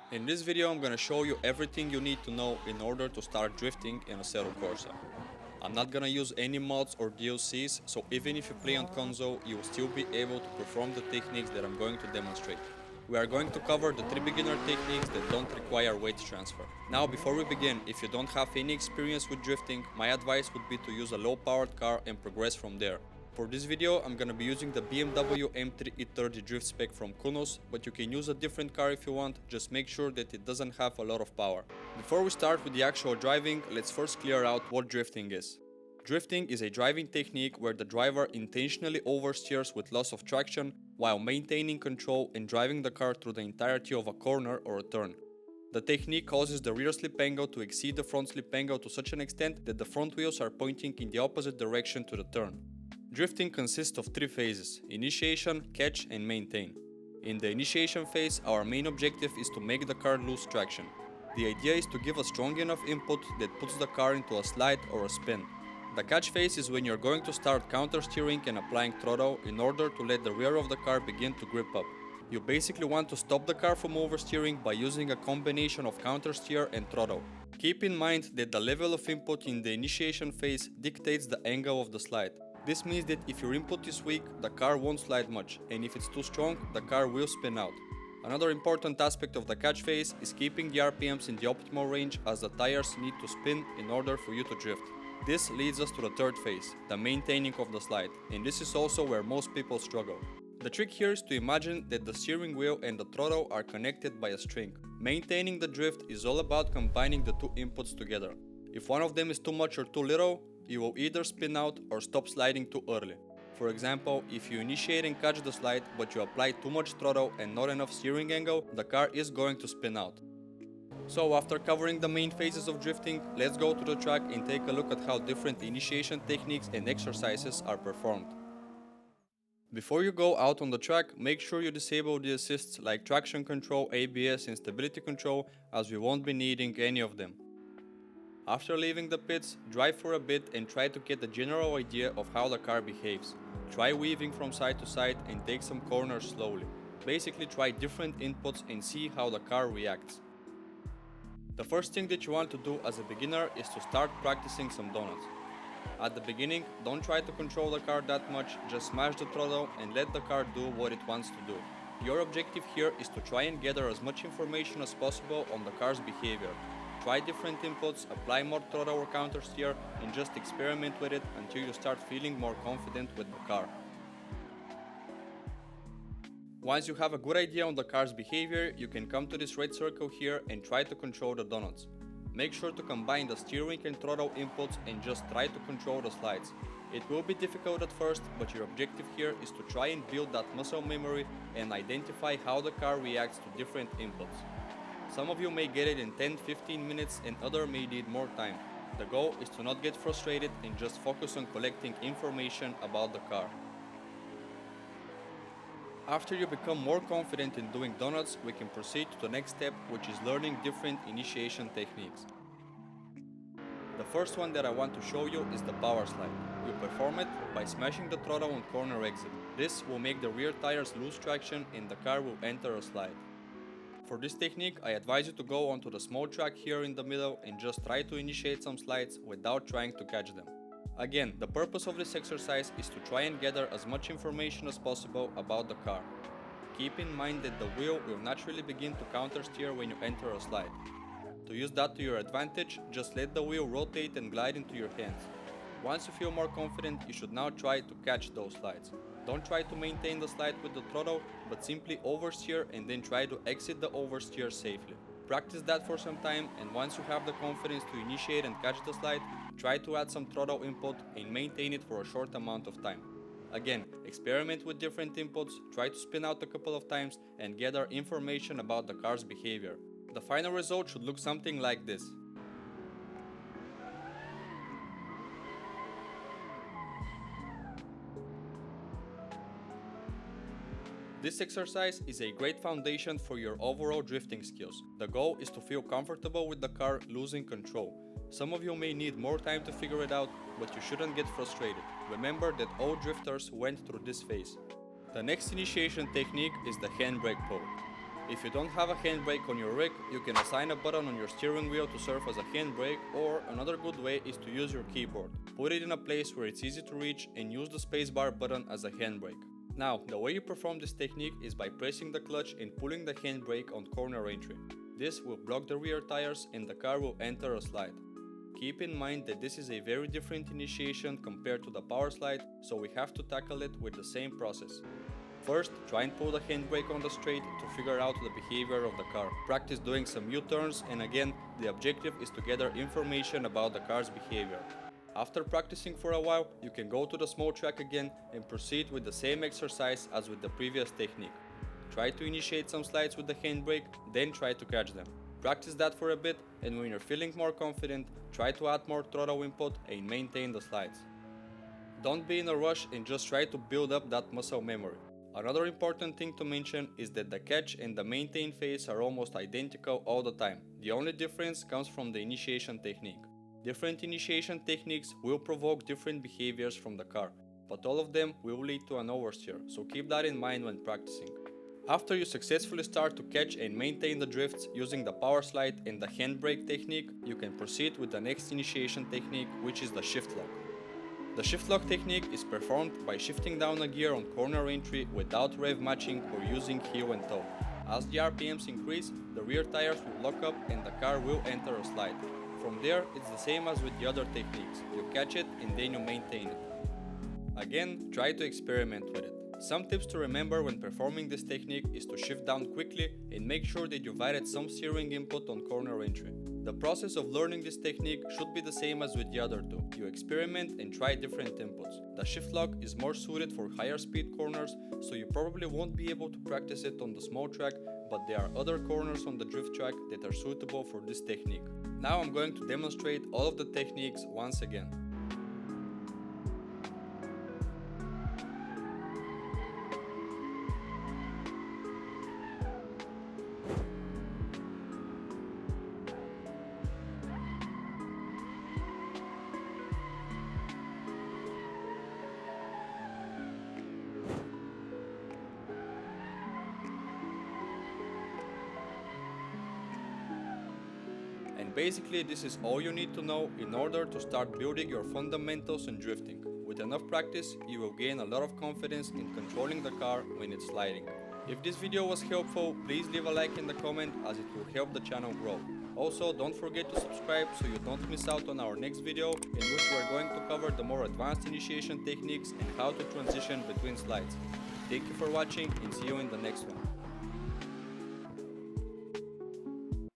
In this video I'm gonna show you everything you need to know in order to start drifting in Assetto Corsa. I'm not gonna use any mods or DLCs, so even if you play on console, you will still be able to perform the techniques that I'm going to demonstrate. We are going to cover the 3 beginner techniques that don't require weight transfer. Now before we begin, if you don't have any experience with drifting, my advice would be to use a low powered car and progress from there. For this video, I'm gonna be using the BMW M3 E30 drift spec from Kunos, but you can use a different car if you want, just make sure that it doesn't have a lot of power. Before we start with the actual driving, let's first clear out what drifting is. Drifting is a driving technique where the driver intentionally oversteers with loss of traction while maintaining control and driving the car through the entirety of a corner or a turn. The technique causes the rear slip angle to exceed the front slip angle to such an extent that the front wheels are pointing in the opposite direction to the turn. Drifting consists of 3 phases: initiation, catch and maintain. In the initiation phase, our main objective is to make the car lose traction. The idea is to give a strong enough input that puts the car into a slide or a spin. The catch phase is when you're going to start counter steering and applying throttle in order to let the rear of the car begin to grip up. You basically want to stop the car from oversteering by using a combination of counter steer and throttle. Keep in mind that the level of input in the initiation phase dictates the angle of the slide. This means that if your input is weak, the car won't slide much, and if it's too strong, the car will spin out. Another important aspect of the catch phase is keeping the RPMs in the optimal range, as the tires need to spin in order for you to drift. This leads us to the third phase, the maintaining of the slide, and this is also where most people struggle. The trick here is to imagine that the steering wheel and the throttle are connected by a string. Maintaining the drift is all about combining the 2 inputs together. If one of them is too much or too little, you will either spin out or stop sliding too early. For example, if you initiate and catch the slide but you apply too much throttle and not enough steering angle, the car is going to spin out. So after covering the main phases of drifting, let's go to the track and take a look at how different initiation techniques and exercises are performed. Before you go out on the track, make sure you disable the assists like traction control, ABS and stability control, as we won't be needing any of them. After leaving the pits, drive for a bit and try to get a general idea of how the car behaves. Try weaving from side to side and take some corners slowly. Basically try different inputs and see how the car reacts. The first thing that you want to do as a beginner is to start practicing some donuts. At the beginning, don't try to control the car that much, just smash the throttle and let the car do what it wants to do. Your objective here is to try and gather as much information as possible on the car's behavior. Try different inputs, apply more throttle or counter steer, and just experiment with it until you start feeling more confident with the car. Once you have a good idea on the car's behavior, you can come to this red circle here and try to control the donuts. Make sure to combine the steering and throttle inputs and just try to control the slides. It will be difficult at first, but your objective here is to try and build that muscle memory and identify how the car reacts to different inputs. Some of you may get it in 10-15 minutes and others may need more time. The goal is to not get frustrated and just focus on collecting information about the car. After you become more confident in doing donuts, we can proceed to the next step, which is learning different initiation techniques. The first one that I want to show you is the Powerslide. You perform it by smashing the throttle on corner exit. This will make the rear tires lose traction and the car will enter a slide. For this technique, I advise you to go onto the small track here in the middle and just try to initiate some slides without trying to catch them. Again, the purpose of this exercise is to try and gather as much information as possible about the car. Keep in mind that the wheel will naturally begin to counter steer when you enter a slide. To use that to your advantage, just let the wheel rotate and glide into your hands. Once you feel more confident, you should now try to catch those slides. Don't try to maintain the slide with the throttle, but simply oversteer and then try to exit the oversteer safely. Practice that for some time, and once you have the confidence to initiate and catch the slide, try to add some throttle input and maintain it for a short amount of time. Again, experiment with different inputs, try to spin out a couple of times and gather information about the car's behavior. The final result should look something like this. This exercise is a great foundation for your overall drifting skills. The goal is to feel comfortable with the car losing control. Some of you may need more time to figure it out, but you shouldn't get frustrated. Remember that all drifters went through this phase. The next initiation technique is the Handbrake Pole. If you don't have a handbrake on your rig, you can assign a button on your steering wheel to serve as a handbrake, or another good way is to use your keyboard. Put it in a place where it's easy to reach and use the spacebar button as a handbrake. Now, the way you perform this technique is by pressing the clutch and pulling the handbrake on corner entry. This will block the rear tires and the car will enter a slide. Keep in mind that this is a very different initiation compared to the Powerslide, so we have to tackle it with the same process. First, try and pull the handbrake on the straight to figure out the behavior of the car. Practice doing some U-turns, and again, the objective is to gather information about the car's behavior. After practicing for a while, you can go to the small track again and proceed with the same exercise as with the previous technique. Try to initiate some slides with the handbrake, then try to catch them. Practice that for a bit, and when you're feeling more confident, try to add more throttle input and maintain the slides. Don't be in a rush and just try to build up that muscle memory. Another important thing to mention is that the catch and the maintain phase are almost identical all the time. The only difference comes from the initiation technique. Different initiation techniques will provoke different behaviors from the car, but all of them will lead to an oversteer, so keep that in mind when practicing. After you successfully start to catch and maintain the drifts using the Powerslide and the handbrake technique, you can proceed with the next initiation technique, which is the shift lock. The shift lock technique is performed by shifting down a gear on corner entry without rev matching or using heel and toe. As the RPMs increase, the rear tires will lock up and the car will enter a slide. From there, it's the same as with the other techniques. You catch it and then you maintain it. Again, try to experiment with it. Some tips to remember when performing this technique is to shift down quickly and make sure that you've added some steering input on corner entry. The process of learning this technique should be the same as with the other two. You experiment and try different inputs. The shift lock is more suited for higher speed corners, so you probably won't be able to practice it on the small track, but there are other corners on the drift track that are suitable for this technique. Now I'm going to demonstrate all of the techniques once again. And basically this is all you need to know in order to start building your fundamentals in drifting. With enough practice, you will gain a lot of confidence in controlling the car when it's sliding. If this video was helpful, please leave a like in the comment as it will help the channel grow. Also, don't forget to subscribe so you don't miss out on our next video, in which we are going to cover the more advanced initiation techniques and how to transition between slides. Thank you for watching and see you in the next one.